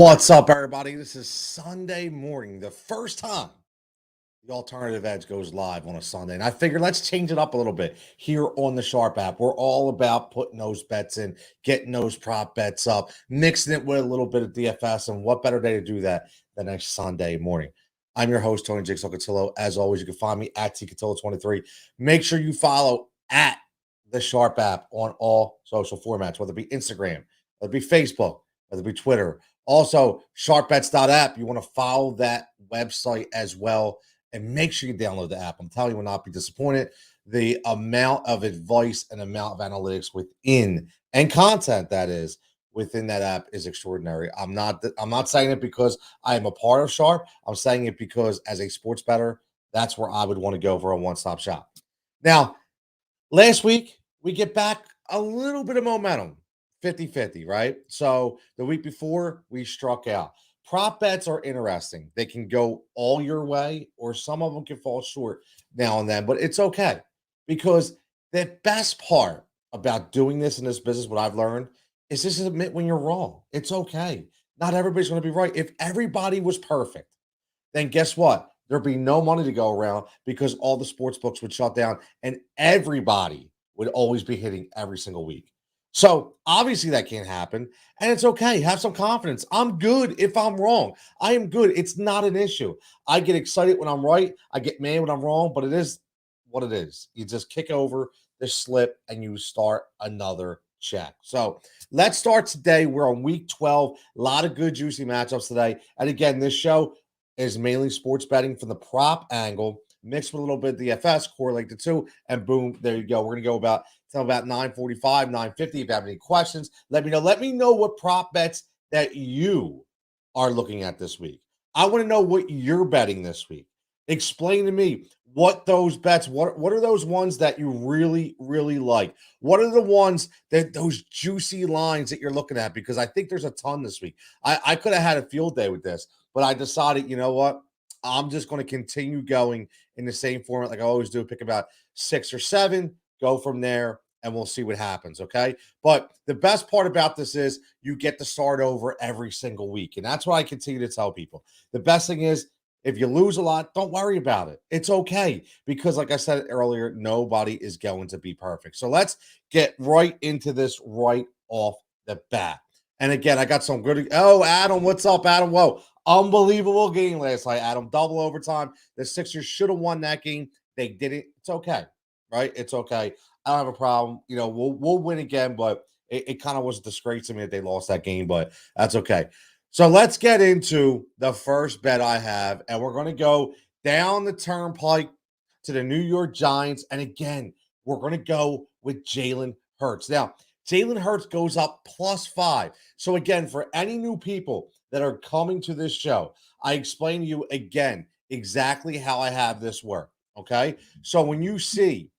What's up, everybody? This is Sunday morning, the first time the Alternative Edge goes live on a Sunday. And I figured let's change it up a little bit here on the Sharp app. We're all about putting those bets in, getting those prop bets up, mixing it with a little bit of DFS. And what better day to do that than next Sunday morning? I'm your host, Tony Jigsaw Cotillo. As always, you can find me at tcotillo23. Make sure you follow at the Sharp app on all social formats, whether it be Instagram, whether it be Facebook, whether it be Twitter. Also, sharpbets.app. You want to follow that website as well and make sure you download the app. I'm telling you, will not be disappointed. The amount of advice and amount of analytics within and content that is within that app is extraordinary. I'm not saying it because I am a part of Sharp. I'm saying it because as a sports bettor, that's where I would want to go for a one-stop shop. Now, last week, we get back a little bit of momentum. 50-50, right? So the week before, we struck out. Prop bets are interesting. They can go all your way, or some of them can fall short now and then, but it's okay. Because the best part about doing this in this business, what I've learned, is just admit when you're wrong. It's okay. Not everybody's going to be right. If everybody was perfect, then guess what? There'd be no money to go around because all the sports books would shut down and everybody would always be hitting every single week. So obviously that can't happen, and it's okay. Have some confidence. I'm good if I'm wrong. I am good. It's not an issue. I get excited when I'm right. I get mad when I'm wrong, but it is what it is. You just kick over the slip and you start another check. So let's start today. We're on week 12. A lot of good, juicy matchups today. And again, this show is mainly sports betting from the prop angle, mixed with a little bit of DFS, correlate the two, and boom, there you go. We're going to go about 9:45, 9:50. If you have any questions, let me know. Let me know what prop bets that you are looking at this week. I want to know what you're betting this week. Explain to me what those bets, what are those ones that you really, really like? What are the ones that those juicy lines that you're looking at? Because I think there's a ton this week. I could have had a field day with this, but I decided, you know what? I'm just going to continue going in the same format like I always do. Pick about 6 or 7, go from there, and we'll see what happens, okay? But the best part about this is you get to start over every single week, and that's what I continue to tell people. The best thing is if you lose a lot, don't worry about it. It's okay because, like I said earlier, nobody is going to be perfect. So let's get right into this right off the bat. And again, I got some good. Oh, Adam, what's up, Adam? Whoa, unbelievable game last night, Adam. Double overtime. The Sixers should have won that game. They didn't. It's okay, right? It's okay. I don't have a problem. You know, we'll win again, but it kind of was a disgrace to me that they lost that game, but that's okay. So let's get into the first bet I have, and we're going to go down the turnpike to the New York Giants. And again, we're going to go with Jalen Hurts. Now, Jalen Hurts goes up +5. So again, for any new people that are coming to this show, I explain to you again exactly how I have this work, okay? So when you see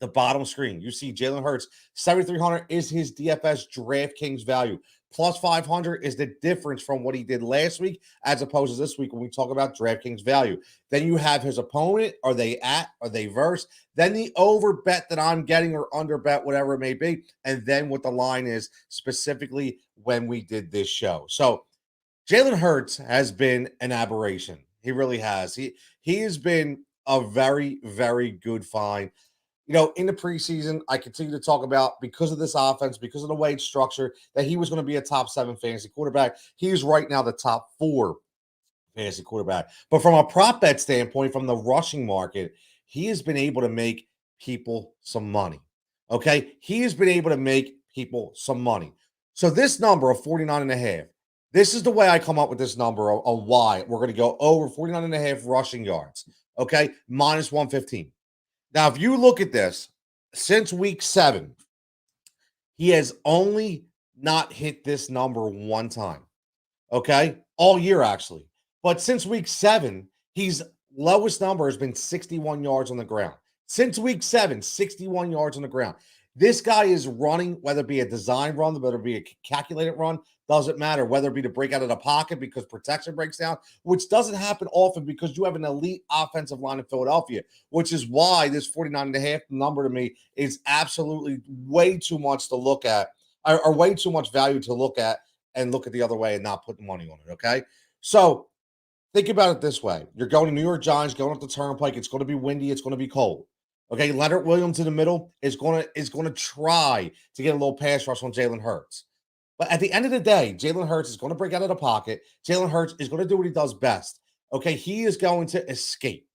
the bottom screen, you see Jalen Hurts, 7,300 is his DFS DraftKings value. +500 is the difference from what he did last week as opposed to this week when we talk about DraftKings value. Then you have his opponent. Are they at? Are they verse? Then the over bet that I'm getting or under bet, whatever it may be. And then what the line is specifically when we did this show. So Jalen Hurts has been an aberration. He really has. He has been a very, very good find. You know, in the preseason, I continue to talk about because of this offense, because of the way it's structured, that he was going to be a top 7 fantasy quarterback. He is right now the top 4 fantasy quarterback. But from a prop bet standpoint, from the rushing market, he has been able to make people some money. Okay? He has been able to make people some money. So this number of 49.5, this is the way I come up with this number of why we're going to go over 49.5 rushing yards. Okay? -115. Now, if you look at this, since week 7, he has only not hit this number one time, okay? All year, actually. But since week 7, his lowest number has been 61 yards on the ground. Since week 7, 61 yards on the ground. This guy is running, whether it be a design run, whether it be a calculated run, doesn't matter. Whether it be to break out of the pocket because protection breaks down, which doesn't happen often because you have an elite offensive line in Philadelphia, which is why this 49.5 number to me is absolutely way too much to look at, or way too much value to look at and look at the other way and not put money on it, okay? So think about it this way. You're going to New York Giants, going up the turnpike. It's going to be windy. It's going to be cold. Okay, Leonard Williams in the middle is going to try to get a little pass rush on Jalen Hurts. But at the end of the day, Jalen Hurts is going to break out of the pocket. Jalen Hurts is going to do what he does best. Okay, he is going to escape.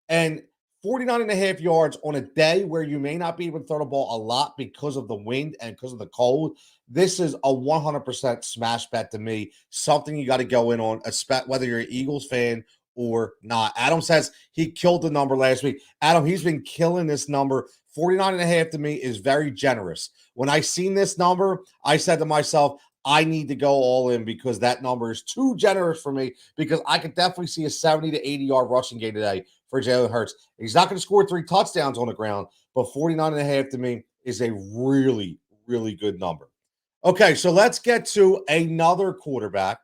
And 49.5 yards on a day where you may not be able to throw the ball a lot because of the wind and because of the cold, this is a 100% smash bet to me. Something you got to go in on, whether you're an Eagles fan or not. Adam says he killed the number last week. Adam, he's been killing this number. 49.5 to me is very generous. When I seen this number, I said to myself, I need to go all in because that number is too generous for me, because I could definitely see a 70 to 80 yard rushing game today for Jalen Hurts. He's not going to score 3 touchdowns on the ground, but 49.5 to me is a really, really good number. Okay, so let's get to another quarterback.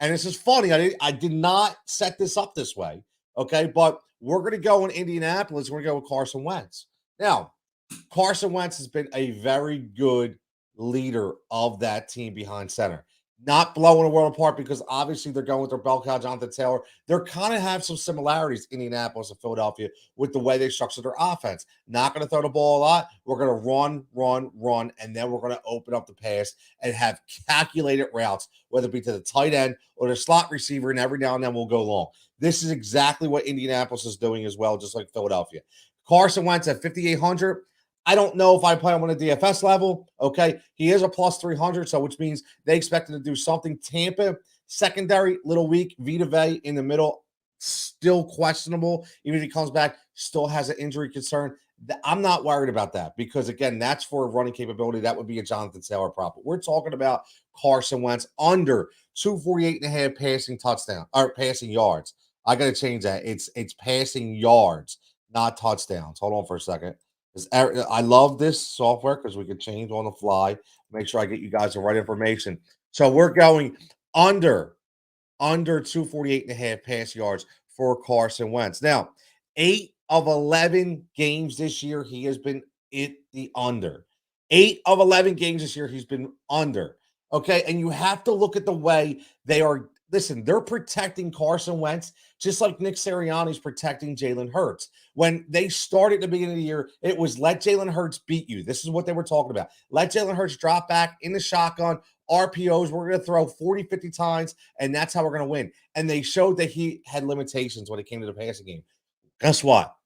And this is funny. I did not set this up this way, okay? But we're going to go in Indianapolis. We're going to go with Carson Wentz. Now, Carson Wentz has been a very good leader of that team behind center. Not blowing the world apart because obviously they're going with their bell cow, Jonathan Taylor. They're kind of have some similarities, Indianapolis and Philadelphia, with the way they structure their offense. Not going to throw the ball a lot. We're going to run, and then we're going to open up the pass and have calculated routes, whether it be to the tight end or the slot receiver, and every now and then we'll go long. This is exactly what Indianapolis is doing as well, just like Philadelphia. Carson Wentz at 5,800. I don't know if I play him on a DFS level. Okay. He is a plus 300, so which means they expect him to do something. Tampa, secondary, little weak. Vita Vea in the middle, still questionable. Even if he comes back, still has an injury concern. I'm not worried about that because, again, that's for running capability. That would be a Jonathan Taylor prop. We're talking about Carson Wentz under 248.5 passing touchdown or passing yards. I got to change that. It's passing yards, not touchdowns. Hold on for a second. I love this software because we can change on the fly. Make sure I get you guys the right information. So we're going under 248.5 pass yards for Carson Wentz. Now, 8 of 11 games this year, he has been in the under. 8 of 11 games this year, he's been under. Okay, and you have to look at the way they are. Listen, they're protecting Carson Wentz just like Nick Sirianni's protecting Jalen Hurts. When they started at the beginning of the year, it was let Jalen Hurts beat you. This is what they were talking about. Let Jalen Hurts drop back in the shotgun, RPOs. We're going to throw 40, 50 times, and that's how we're going to win. And they showed that he had limitations when it came to the passing game. Guess what?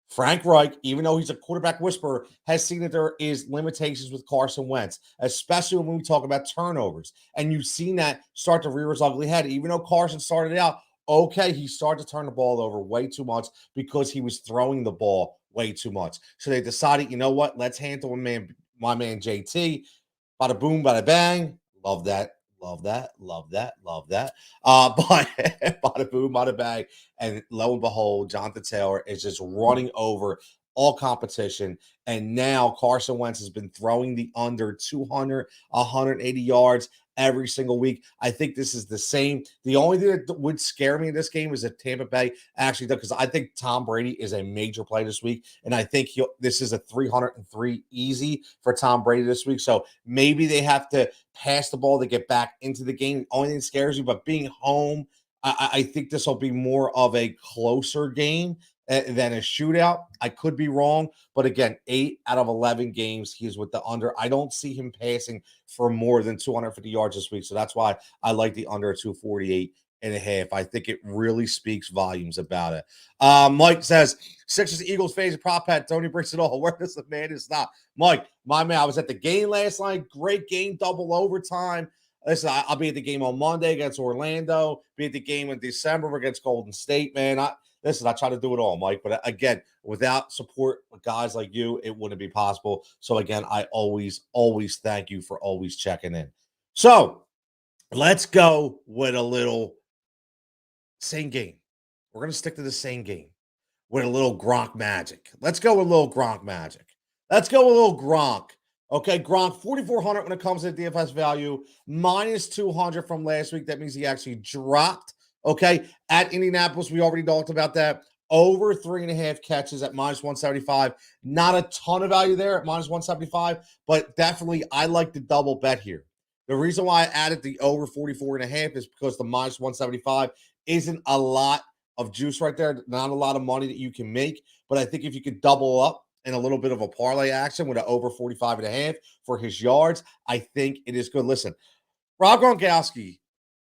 Frank Reich, even though he's a quarterback whisperer, has seen that there is limitations with Carson Wentz, especially when we talk about turnovers. And you've seen that start to rear his ugly head. Even though Carson started out okay, he started to turn the ball over way too much because he was throwing the ball way too much. So they decided, you know what? Let's handle my man JT. Bada boom, bada bang. Love that. Love that. Love that. Love that. But bada boom, bada bang. And lo and behold, Jonathan Taylor is just running over all competition. And now Carson Wentz has been throwing the under 200, 180 yards every single week. I think this is the same. The only thing that would scare me in this game is if Tampa Bay actually does, because I think Tom Brady is a major play this week. And I think this is a 303 easy for Tom Brady this week. So maybe they have to pass the ball to get back into the game. Only thing that scares you, but being home, I think this will be more of a closer game than a shootout. I could be wrong, but again, 8 out of 11 games he's with the under. I don't see him passing for more than 250 yards this week, so that's why I like the under 248.5. I think it really speaks volumes about it. Mike says, Sixers Eagles phase prop bet. Tony brings it all. Where does the man stop? Mike, my man, I was at the game last night. Great game, double overtime. Listen, I'll be at the game on Monday against Orlando. Be at the game in December against Golden State, man. I try to do it all, Mike. But again, without support with guys like you, it wouldn't be possible. So again, I always thank you for always checking in. So let's go with a little same game. We're going to stick to the same game with a little Gronk magic. Let's go with a little Gronk magic. Let's go with a little Gronk. Okay, Gronk, 4,400 when it comes to DFS value, minus 200 from last week. That means he actually dropped. Okay, at Indianapolis, we already talked about that. Over 3.5 catches at minus 175. Not a ton of value there at minus 175, but definitely I like the double bet here. The reason why I added the over 44.5 is because the minus 175 isn't a lot of juice right there. Not a lot of money that you can make. But I think if you could double up in a little bit of a parlay action with an over 45.5 for his yards, I think it is good. Listen, Rob Gronkowski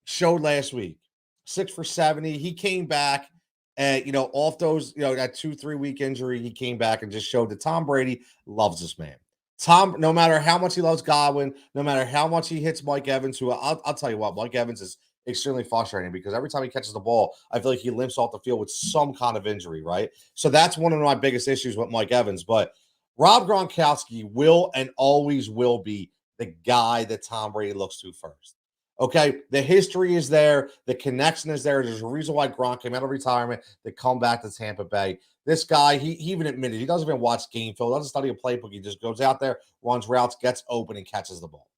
showed last week 6 for 70. He came back and, off those, that 2-3 week injury, he came back and just showed that Tom Brady loves this man. Tom, no matter how much he loves Godwin, no matter how much he hits Mike Evans, who I'll tell you what, Mike Evans is extremely frustrating because every time he catches the ball, I feel like he limps off the field with some kind of injury, right? So that's one of my biggest issues with Mike Evans. But Rob Gronkowski will and always will be the guy that Tom Brady looks to first. Okay, the history is there. The connection is there. There's a reason why Gronk came out of retirement to come back to Tampa Bay. This guy, he even admitted he doesn't even watch game film, doesn't study a playbook. He just goes out there, runs routes, gets open, and catches the ball.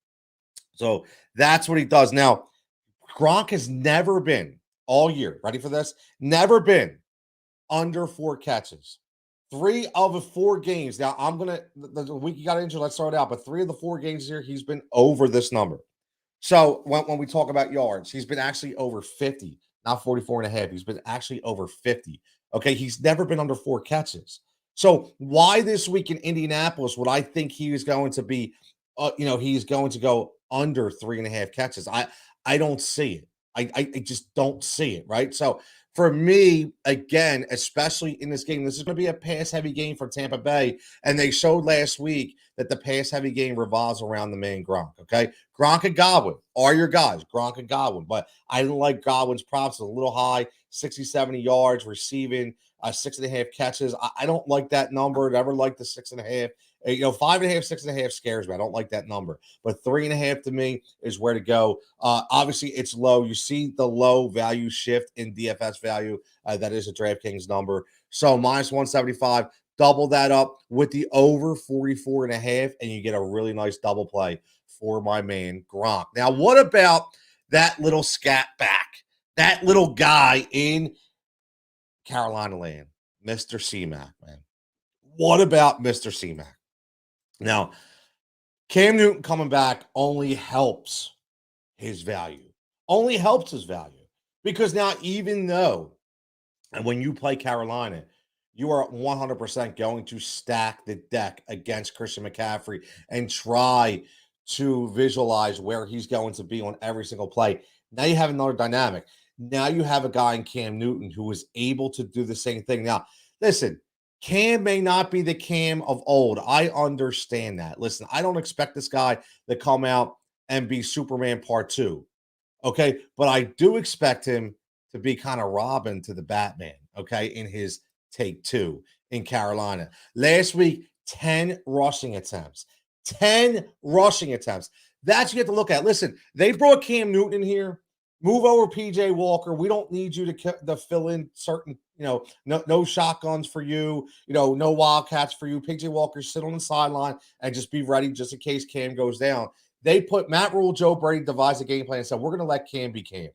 So that's what he does. Now, Gronk has never been all year, ready for this? Never been under 4 catches. 3 of the 4 games. Now, the week he got injured, let's start out. But 3 of the 4 games here, he's been over this number. So when we talk about yards, he's been actually over 50, not 44.5. He's been actually over 50. Okay, he's never been under 4 catches. So why this week in Indianapolis would I think he is going to be, he's going to go under 3.5 catches? I don't see it. I just don't see it, right? So for me, again, especially in this game, this is going to be a pass-heavy game for Tampa Bay, and they showed last week that the pass-heavy game revolves around the man Gronk, okay? Gronk and Godwin are your guys, Gronk and Godwin, but I don't like Godwin's props. A little high, 60, 70 yards, receiving, 6.5 catches. I don't like that number. Never liked the 6.5. 5.5, 6.5 scares me. I don't like that number. But 3.5 to me is where to go. Obviously, it's low. You see the low value shift in DFS value. That is a DraftKings number. So minus 175, double that up with the over 44.5, and you get a really nice double play for my man Gronk. Now, what about that little scat back? That little guy in Carolina land, Mr. C-Mac, man. What about Mr. C-Mac? Now, Cam Newton coming back only helps his value. Only helps his value. Because now, even though, and when you play Carolina, you are 100% going to stack the deck against Christian McCaffrey and try to visualize where he's going to be on every single play. Now you have another dynamic. Now you have a guy in Cam Newton who is able to do the same thing. Now, listen, Cam may not be the Cam of old. I understand that. Listen, I don't expect this guy to come out and be Superman Part 2. Okay? But I do expect him to be kind of Robin to the Batman, okay, in his take 2 in Carolina. Last week, 10 rushing attempts. 10 rushing attempts. That's what you have to look at. Listen, they brought Cam Newton in here. Move over PJ Walker. We don't need you to fill in certain, no shotguns for you, no wildcats for you. PJ Walker sit on the sideline and just be ready just in case Cam goes down. They put Matt Rule, Joe Brady devised a game plan and said, we're going to let Cam be Cam.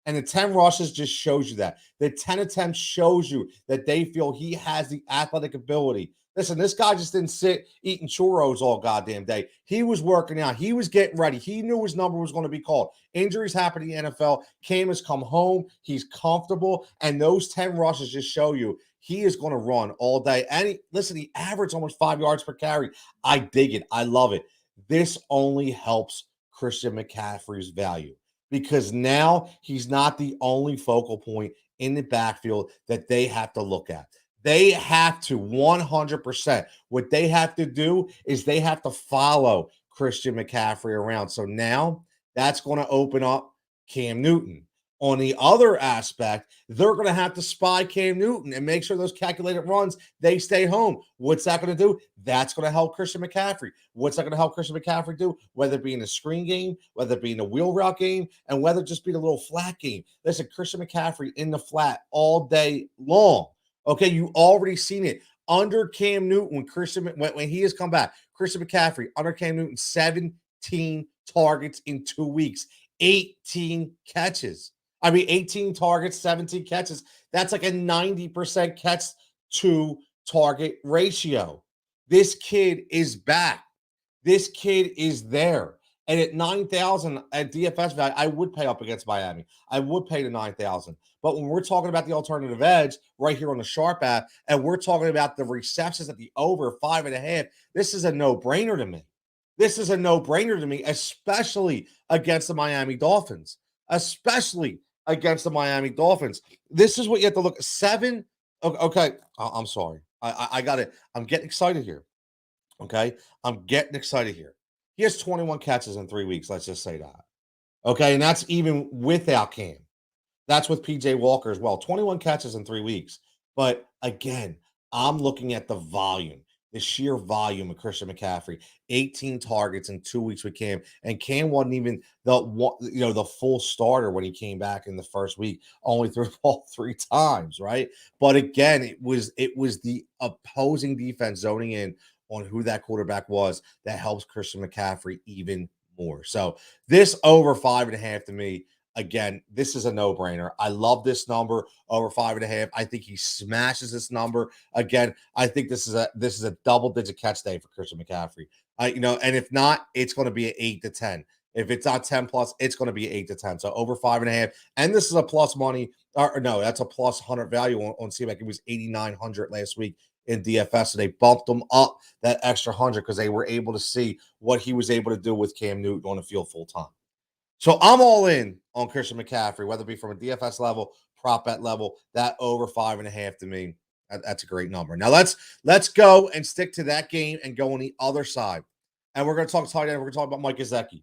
And the 10 rushes just shows you that. The 10 attempts shows you that they feel he has the athletic ability. Listen, this guy just didn't sit eating churros all goddamn day. He was working out. He was getting ready. He knew his number was going to be called. Injuries happen in the NFL. Cam has come home. He's comfortable. And those 10 rushes just show you he is going to run all day. And he averaged almost 5 yards per carry. I dig it. I love it. This only helps Christian McCaffrey's value because now he's not the only focal point in the backfield that they have to look at. They have to 100%. What they have to do is they have to follow Christian McCaffrey around. So now that's going to open up Cam Newton. On the other aspect, they're going to have to spy Cam Newton and make sure those calculated runs, they stay home. What's that going to do? That's going to help Christian McCaffrey. What's that going to help Christian McCaffrey do? Whether it be in a screen game, whether it be in a wheel route game, and whether it just be a little flat game. Listen, Christian McCaffrey in the flat all day long. Okay, you already seen it. Under Cam Newton, when he has come back, Christian McCaffrey, under Cam Newton, 17 targets in 2 weeks, 18 catches. 18 targets, 17 catches. That's like a 90% catch to target ratio. This kid is back. This kid is there. And at 9,000 at DFS value, I would pay up against Miami. I would pay the 9,000. But when we're talking about the alternative edge right here on the Sharp app, and we're talking about the receptions at the over 5.5, this is a no-brainer to me. This is a no-brainer to me, especially against the Miami Dolphins. Especially against the Miami Dolphins. This is what you have to look at. 7. Okay. I'm sorry. I got it. I'm getting excited here. Okay. I'm getting excited here. He has 21 catches in 3 weeks. Let's just say that. Okay. And that's even without Cam. That's with PJ Walker as well. 21 catches in 3 weeks. But again, I'm looking at the volume, the sheer volume of Christian McCaffrey. 18 targets in 2 weeks with Cam. And Cam wasn't even the full starter when he came back in the first week. Only threw the ball 3 times, right? But again, it was the opposing defense zoning in on who that quarterback was that helps Christian McCaffrey even more. So this over 5.5 to me, again, this is a no-brainer. I love this number over 5.5. I think he smashes this number. Again, I think this is a double-digit catch day for Christian McCaffrey. And if not, it's going to be an 8 to 10. If it's not 10 plus, it's going to be 8 to 10. So over 5.5. And this is a plus money, or no, that's a plus 100 value on CMAC. It was 8,900 last week in DFS. So they bumped him up that extra 100 because they were able to see what he was able to do with Cam Newton on the field full time. So I'm all in on Christian McCaffrey, whether it be from a DFS level, prop bet level. That over 5.5 to me, that's a great number. Now let's go and stick to that game and go on the other side. And we're going to talk tight end. We're going to talk about Mike Gezeki.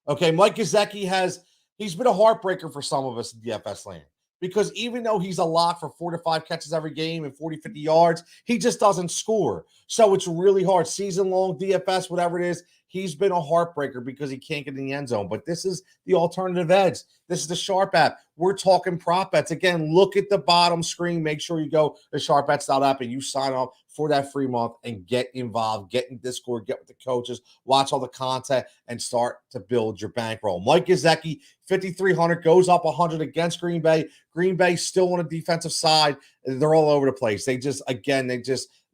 Okay, Mike Gezeki he's been a heartbreaker for some of us in DFS land. Because even though he's a lock for 4 to 5 catches every game and 40, 50 yards, he just doesn't score. So it's really hard. Season-long DFS, whatever it is, he's been a heartbreaker because he can't get in the end zone. But this is the alternative edge. This is the Sharp app. We're talking prop bets. Again, look at the bottom screen. Make sure you go to sharpbets.app and you sign up for that free month and get involved, get in Discord, get with the coaches, watch all the content, and start to build your bankroll. Mike Gezeki, 5,300, goes up 100 against Green Bay. Green Bay still on the defensive side. They're all over the place. They just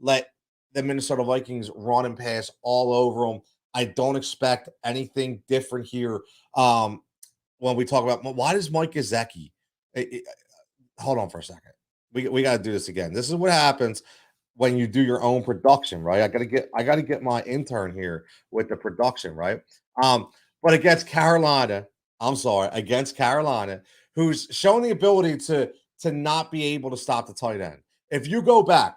let the Minnesota Vikings run and pass all over them. I don't expect anything different here. When we talk about why does Mike Gezeki, hold on for a second. We got to do this again. This is what happens when you do your own production, right? I got to get my intern here with the production, right? But against Carolina, who's shown the ability to not be able to stop the tight end. If you go back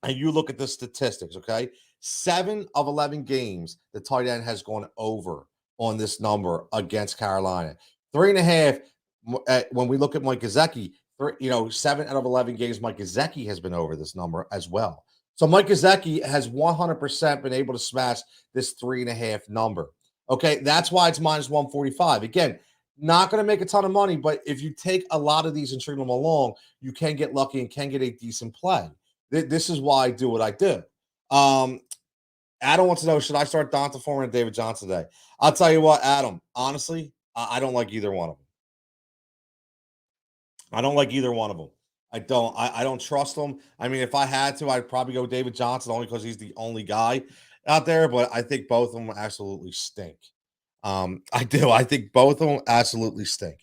and you look at the statistics, okay, 7 of 11 games, the tight end has gone over on this number against Carolina. 3.5, when we look at Mike Gezeki, 7 out of 11 games, Mike Gezeki has been over this number as well. So Mike Gezeki has 100% been able to smash this 3.5 number. Okay, that's why it's minus 145. Again, not going to make a ton of money, but if you take a lot of these and string them along, you can get lucky and can get a decent play. This is why I do what I do. Adam wants to know, should I start Donta Foreman and David Johnson today? I'll tell you what, Adam, honestly, I don't like either one of them. I don't trust them. I mean, if I had to, I'd probably go David Johnson only because he's the only guy out there, but I think both of them absolutely stink. I do. I think both of them absolutely stink.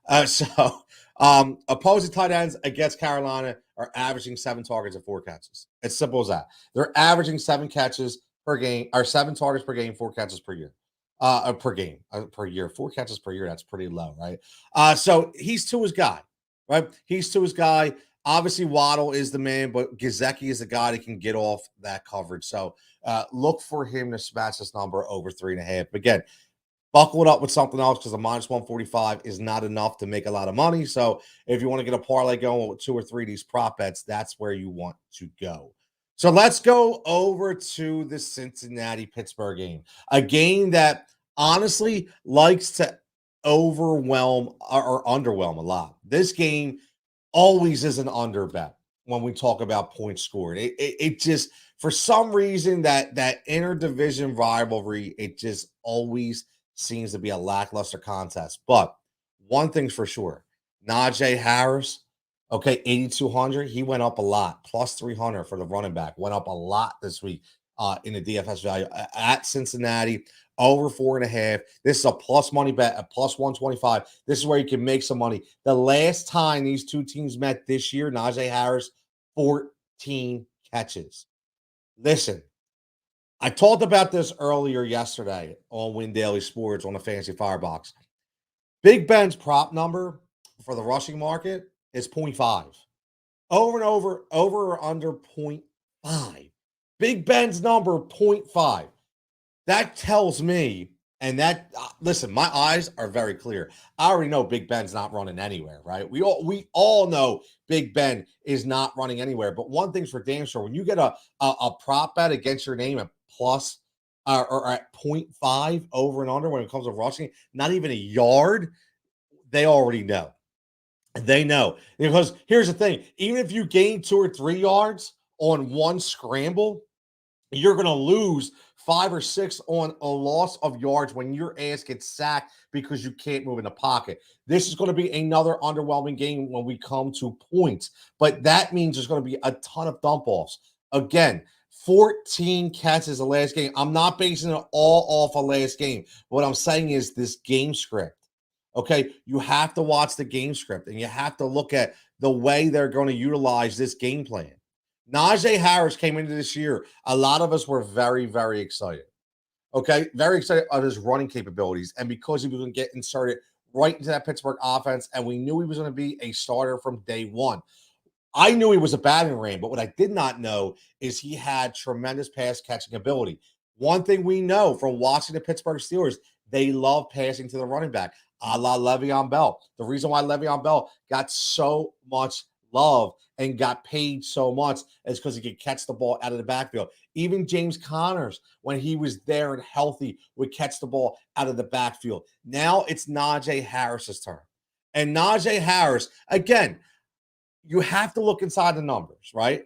Opposing tight ends against Carolina are averaging 7 targets and 4 catches. It's simple as that. They're averaging 7 catches per game, or 7 targets per game, 4 catches per year. Per year. 4 catches per year, that's pretty low, right? So he's to his guy, right? He's to his guy. Obviously, Waddle is the man, but Gazecki is the guy that can get off that coverage. So look for him to smash this number over 3.5. But again, buckle it up with something else because a minus 145 is not enough to make a lot of money. So if you want to get a parlay going with 2 or 3 of these prop bets, that's where you want to go. So let's go over to the Cincinnati-Pittsburgh game, a game that honestly likes to overwhelm or underwhelm a lot. This game always is an under bet when we talk about points scored. It just, for some reason, that interdivision rivalry, it just always seems to be a lackluster contest. But one thing's for sure, Nadjay Harris, okay, 8,200, he went up a lot, plus 300 for the running back, went up a lot this week. in the DFS value at Cincinnati. Over 4.5. This is a plus money bet at plus 125. This is where you can make some money. The last time these two teams met this year, Najee Harris, 14 catches. Listen, I talked about this earlier yesterday on Win Daily Sports on the Fantasy Firebox. Big Ben's prop number for the rushing market is 0.5. Over and over or under 0.5. Big Ben's number, 0.5. That tells me, and that, listen, my eyes are very clear. I already know Big Ben's not running anywhere, right? We all know Big Ben is not running anywhere. But one thing's for damn sure, when you get a prop bet against your name at plus or at 0.5 over and under when it comes to rushing, not even a yard, they already know. They know. Because here's the thing, even if you gain 2 or 3 yards on one scramble, you're going to lose 5 or 6 on a loss of yards when your ass gets sacked because you can't move in the pocket. This is going to be another underwhelming game when we come to points, but that means there's going to be a ton of dump offs. Again, 14 catches the last game. I'm not basing it all off of last game. What I'm saying is this game script. Okay, you have to watch the game script and you have to look at the way they're going to utilize this game plan. Najee Harris came into this year. A lot of us were very, very excited. Okay, very excited of his running capabilities. And because he was going to get inserted right into that Pittsburgh offense, and we knew he was going to be a starter from day one. I knew he was a battering ram, but what I did not know is he had tremendous pass catching ability. One thing we know from watching the Pittsburgh Steelers, they love passing to the running back, a la Le'Veon Bell. The reason why Le'Veon Bell got so much love and got paid so much is because he could catch the ball out of the backfield. Even James Connors, when he was there and healthy, would catch the ball out of the backfield. Now it's Najee Harris's turn. And Najee Harris, again, you have to look inside the numbers, right?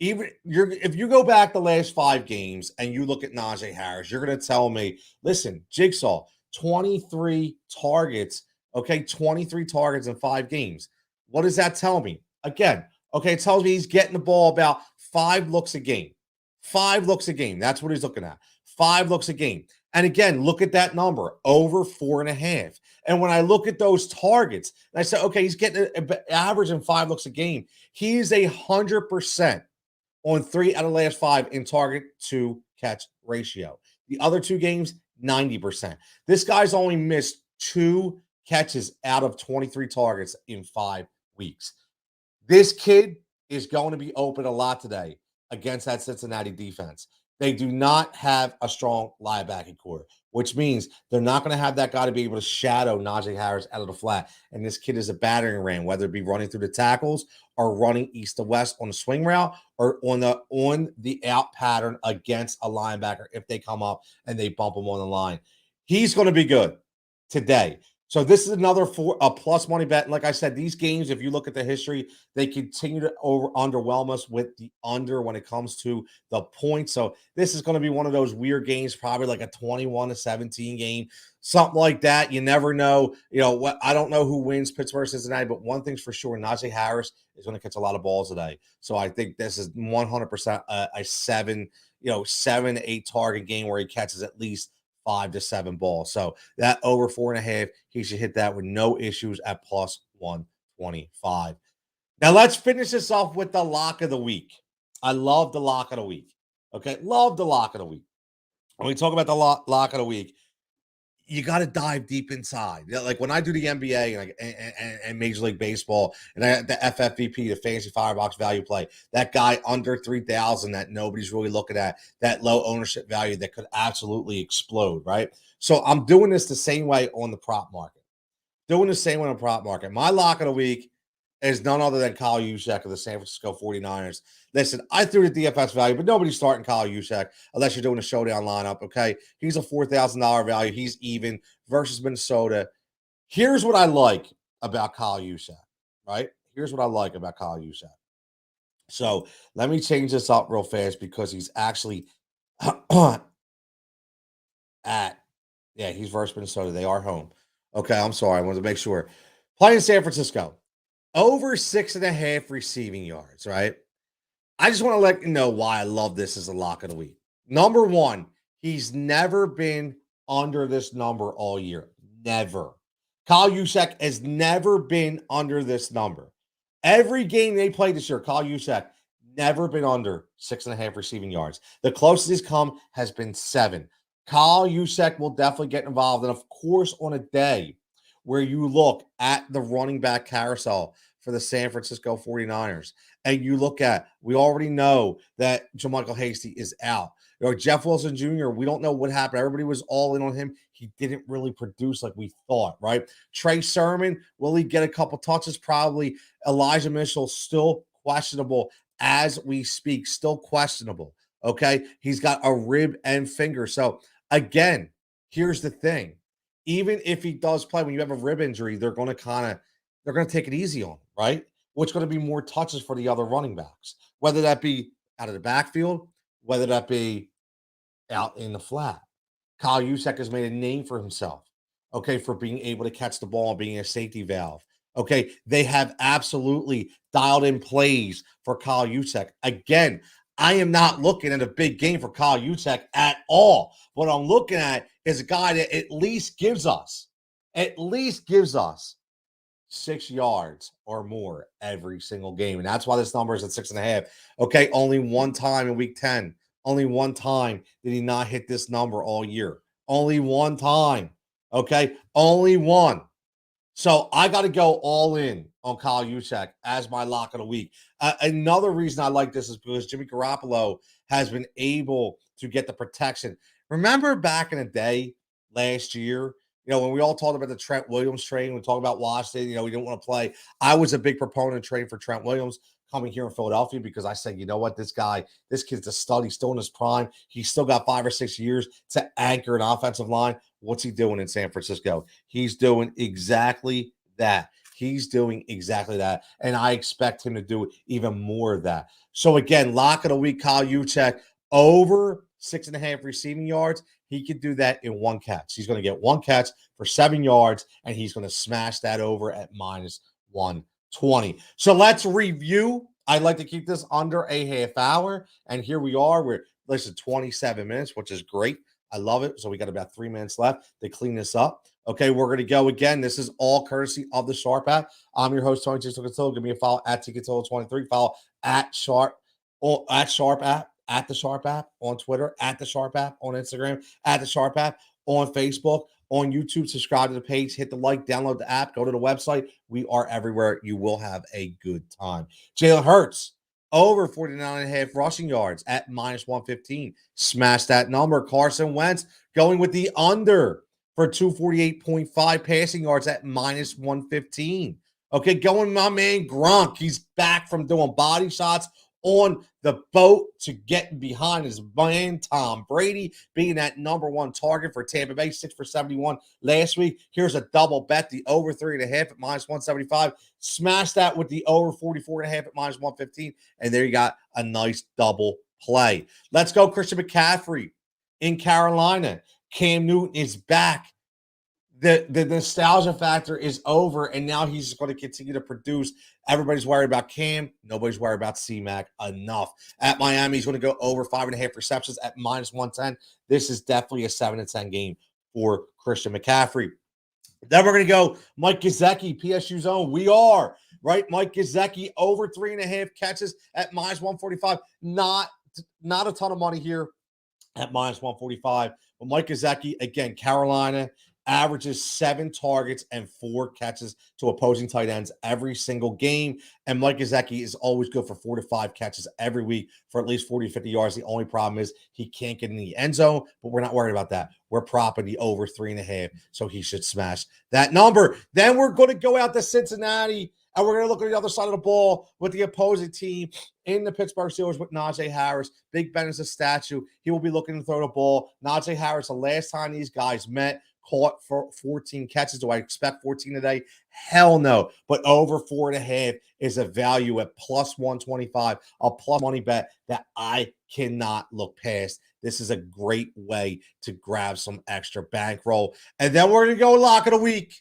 If you go back the last 5 games and you look at Najee Harris, you're going to tell me, listen, Jigsaw, 23 targets, okay, 23 targets in 5 games. What does that tell me? Again, okay, it tells me he's getting the ball about 5 looks a game. 5 looks a game. That's what he's looking at. 5 looks a game. And again, look at that number, over 4.5. And when I look at those targets, and I say, okay, he's getting an average in 5 looks a game. He's 100% on 3 out of the last 5 in target to catch ratio. The other 2 games, 90%. This guy's only missed 2 catches out of 23 targets in 5 weeks. This kid is going to be open a lot today against that Cincinnati defense. They do not have a strong linebacking core, which means they're not going to have that guy to be able to shadow Najee Harris out of the flat. And this kid is a battering ram, whether it be running through the tackles or running east to west on the swing route or on the out pattern against a linebacker if they come up and they bump him on the line. He's going to be good today. So this is another a plus money bet. And like I said, these games, if you look at the history, they continue to underwhelm us with the under when it comes to the points. So this is going to be one of those weird games, probably like a 21-17 game, something like that. You never know. You know what? I don't know who wins Pittsburgh Cincinnati, but one thing's for sure: Najee Harris is going to catch a lot of balls today. So I think this is 100% a 7-8 target game where he catches at least 5 to 7 balls. So that over 4.5, he should hit that with no issues at plus 125. Now let's finish this off with the lock of the week. I love the lock of the week. Okay, love the lock of the week. When we talk about the lock of the week, you got to dive deep inside. You know, like when I do the NBA and Major League Baseball, and I the FFVP, the Fantasy Firebox Value Play, that guy under 3,000 that nobody's really looking at, that low ownership value that could absolutely explode, right? So I'm doing this the same way on the prop market. Doing the same way on the prop market. My lock of the week is none other than Kyle Youshack of the San Francisco 49ers. Listen, I threw the DFS value, but nobody's starting Kyle Youshack unless you're doing a showdown lineup, okay? He's a $4,000 value. He's even versus Minnesota. Here's what I like about Kyle Youshack, right? Here's what I like about Kyle Youshack. So let me change this up real fast because he's actually he's versus Minnesota. They are home. Okay, I'm sorry. I wanted to make sure. Playing San Francisco. Over 6.5 receiving yards, right? I just want to let you know why I love this as a lock of the week. Number one, he's never been under this number all year. Never. Kyle Youshack has never been under this number. Every game they played this year, Kyle Youshack never been under 6.5 receiving yards. The closest he's come has been 7. Kyle Youshack will definitely get involved. And of course, on a day where you look at the running back carousel for the San Francisco 49ers, and you look at, we already know that JaMycal Hasty is out. Jeff Wilson Jr., we don't know what happened. Everybody was all in on him. He didn't really produce like we thought, right? Trey Sermon, will he get a couple touches? Probably. Elijah Mitchell, still questionable as we speak, still questionable, okay? He's got a rib and finger. So, again, here's the thing. Even if he does play, when you have a rib injury, they're going to take it easy on him, right? What's going to be more touches for the other running backs, whether that be out of the backfield, whether that be out in the flat. Kyle Youshack has made a name for himself, okay, for being able to catch the ball and being a safety valve. Okay, they have absolutely dialed in plays for Kyle Youshack. Again, I am not looking at a big game for Kyle Youshack at all. What I'm looking at is a guy that at least gives us 6 yards or more every single game. And that's why this number is at 6.5. Okay, only one time in week 10. Only one time did he not hit this number all year. Only one time. Okay, only one. So I got to go all in on Kyle Youshack as my lock of the week. Another reason I like this is because Jimmy Garoppolo has been able to get the protection. Remember back in the day last year, when we all talked about the Trent Williams trade, we talked about Washington, we didn't want to play. I was a big proponent of trading for Trent Williams coming here in Philadelphia because I said, you know what, this kid's a stud. He's still in his prime. He's still got 5 or 6 years to anchor an offensive line. What's he doing in San Francisco? He's doing exactly that. And I expect him to do even more of that. So again, lock of the week, Kyle Youshack, over 6.5 receiving yards. He could do that in one catch. He's going to get one catch for 7 yards, and he's going to smash that over at -120. So review. I'd like to keep this under a half hour, and here we are. We're 27 minutes, which is great. I love it. So we got about 3 minutes left to clean this up. Okay, we're going to go again. This is all courtesy of the Sharp app. I'm your host, Tony Ticketilla. Give me a follow at Ticketilla23. Follow at Sharp app, at the Sharp app on Twitter, at the Sharp app on Instagram, at the Sharp app on Facebook, on YouTube. Subscribe to the page, hit the like, download the app, go to the website. We are everywhere. You will have a good time. Jalen Hurts, over 49.5 rushing yards at -115. Smash that number. Carson Wentz going with the under for 248.5 passing yards at -115. Okay, going my man Gronk. He's back from doing body shots on the boat to getting behind his man Tom Brady, being that number one target for Tampa Bay, 6 for 71 last week. Here's a double bet, the over 3.5 at -175. Smash that with the over 44.5 at -115. And there you got a nice double play. Let's go Christian McCaffrey in Carolina. Cam Newton is back. The nostalgia factor is over, and now he's going to continue to produce. Everybody's worried about Cam. Nobody's worried about C-Mac enough. At Miami, he's going to go over 5.5 receptions at -110. This is definitely a 7-10 game for Christian McCaffrey. Then we're going to go Mike Gezeki, PSU's own. We are, right? Mike Gezeki, over 3.5 catches at -145. Not a ton of money here at -145. But Mike Gezeki, again, Carolina, averages 7 targets and 4 catches to opposing tight ends every single game. And Mike Gezeki is always good for 4 to 5 catches every week for at least 40 to 50 yards. The only problem is he can't get in the end zone, but we're not worried about that. We're propping the over 3.5, so he should smash that number. Then we're going to go out to Cincinnati, and we're going to look at the other side of the ball with the opposing team in the Pittsburgh Steelers with Najee Harris. Big Ben is a statue. He will be looking to throw the ball. Najee Harris, the last time these guys met, caught for 14 catches. Do I expect 14 today? Hell no. But over 4.5 is a value at +125, a plus money bet that I cannot look past. This is a great way to grab some extra bankroll. And then we're going to go lock of the week.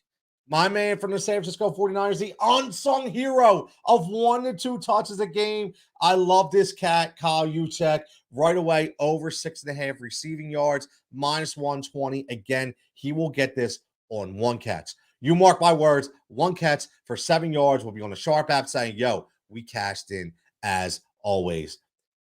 My man from the San Francisco 49ers, the unsung hero of 1 to 2 touches a game. I love this cat, Kyle Youshack. Right away, over 6.5 receiving yards, minus 120. Again, he will get this on 1 catch. You mark my words, 1 catch for 7 yards will be on the Sharp app saying, yo, we cashed in as always.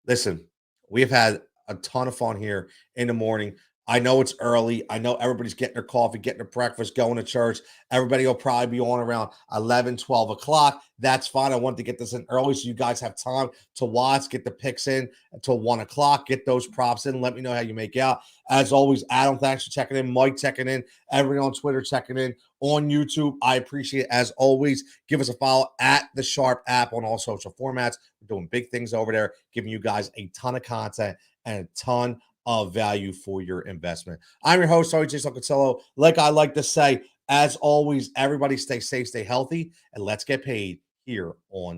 Listen, we've had a ton of fun here in the morning. I know it's early. I know everybody's getting their coffee, getting their breakfast, going to church. Everybody will probably be on around 11, 12 o'clock. That's fine. I wanted to get this in early so you guys have time to watch, get the picks in until 1 o'clock, get those props in. Let me know how you make out. As always, Adam, thanks for checking in. Mike checking in. Everybody on Twitter checking in. On YouTube, I appreciate it. As always, give us a follow at the Sharp app on all social formats. We're doing big things over there, giving you guys a ton of content and a ton of value for your investment. I'm your host, Jason Concello. Like I like to say, as always, everybody stay safe, stay healthy, and let's get paid here on